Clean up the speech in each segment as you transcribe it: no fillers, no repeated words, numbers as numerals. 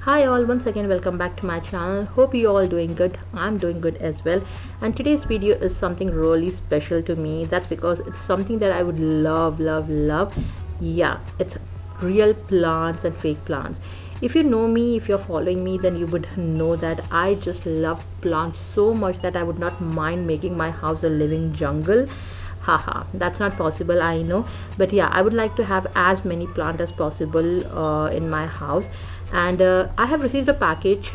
Hi all, once again welcome back to my channel. Hope you all doing good. I'm doing good as well. And today's video is something really special to me. That's because it's something that I would love. Yeah, it's real plants and fake plants. If you know me, if you're following me, then you would know that I just love plants so much that I would not mind making my house a living jungle. Haha, that's not possible, I know, but yeah, I would like to have as many plants as possible in my house. And I have received a package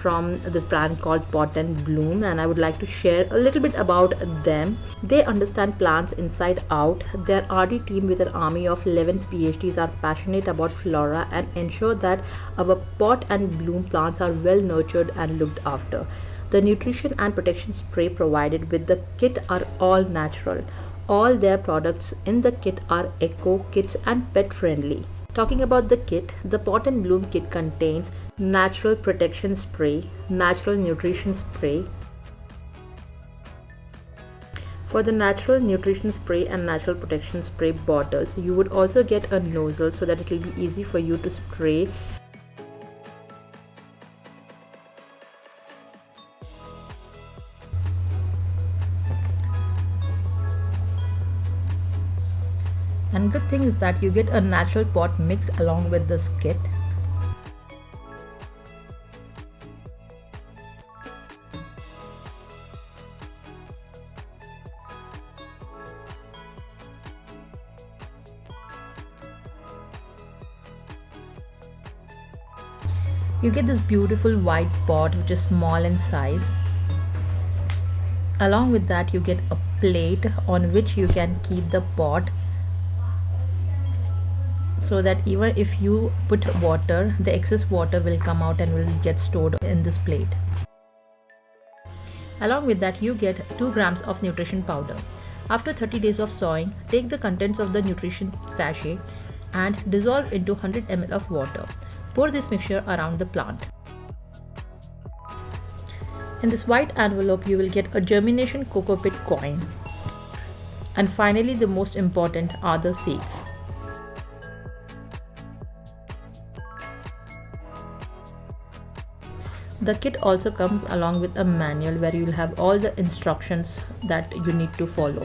from this brand called Pot and Bloom, and I would like to share a little bit about them. They understand plants inside out. Their RD team with an army of 11 PhDs are passionate about flora and ensure that our Pot and Bloom plants are well nurtured and looked after. The nutrition and protection spray provided with the kit are all natural. All their products in the kit are eco kits and pet friendly. Talking about the kit, the Pot and Bloom kit contains natural protection spray, natural nutrition spray. For the natural nutrition spray and natural protection spray bottles, you would also get a nozzle so that it will be easy for you to spray. And good thing is that you get a natural pot mix along with this kit. You get this beautiful white pot which is small in size. Along with that you get a plate on which you can keep the pot, so that even if you put water, the excess water will come out and will get stored in this plate. Along with that you get 2 grams of nutrition powder. After 30 days of sowing, take the contents of the nutrition sachet and dissolve into 100 ml of water. Pour this mixture around the plant. In this white envelope you will get a germination coco pit coin. And finally, the most important are the seeds. The kit also comes along with a manual where you will have all the instructions that you need to follow.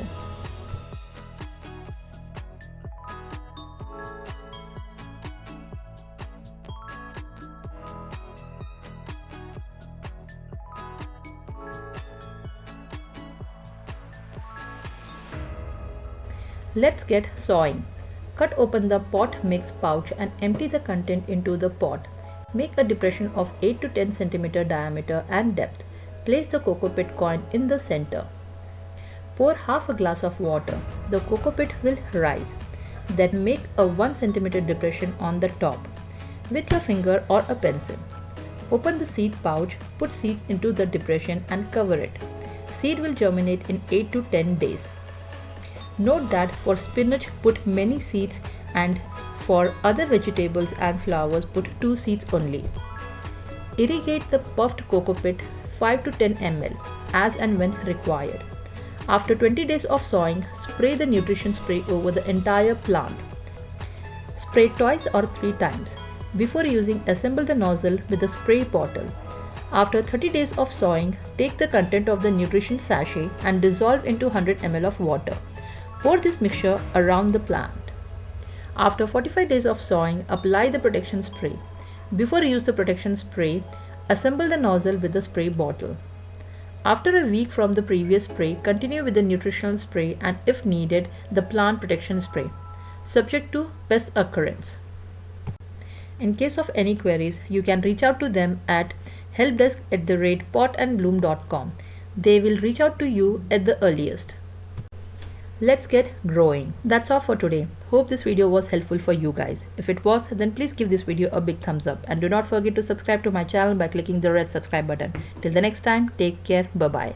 Let's get sowing. Cut open the pot mix pouch and empty the content into the pot. Make a depression of 8 to 10 cm diameter and depth. Place the coco pit coin in the center. Pour half a glass of water. The coco pit will rise. Then make a 1 cm depression on the top with your finger or a pencil. Open the seed pouch, put seed into the depression and cover it. Seed will germinate in 8 to 10 days. Note that for spinach put many seeds and for other vegetables and flowers put 2 seeds only. Irrigate the puffed coco pit 5 to 10 ml as and when required. After 20 days of sowing, spray the nutrition spray over the entire plant. Spray twice or 3 times. Before using, assemble the nozzle with the spray bottle. After 30 days of sowing, take the content of the nutrition sachet and dissolve into 100 ml of water. Pour this mixture around the plant. After 45 days of sowing, apply the protection spray. Before use the protection spray, assemble the nozzle with the spray bottle. After a week from the previous spray, continue with the nutritional spray and if needed, the plant protection spray, subject to pest occurrence. In case of any queries, you can reach out to them at helpdesk@potandbloom.com. They will reach out to you at the earliest. Let's get growing. That's all for today. Hope this video was helpful for you guys. If it was, then please give this video a big thumbs up and do not forget to subscribe to my channel by clicking the red subscribe button. Till the next time, take care. Bye bye.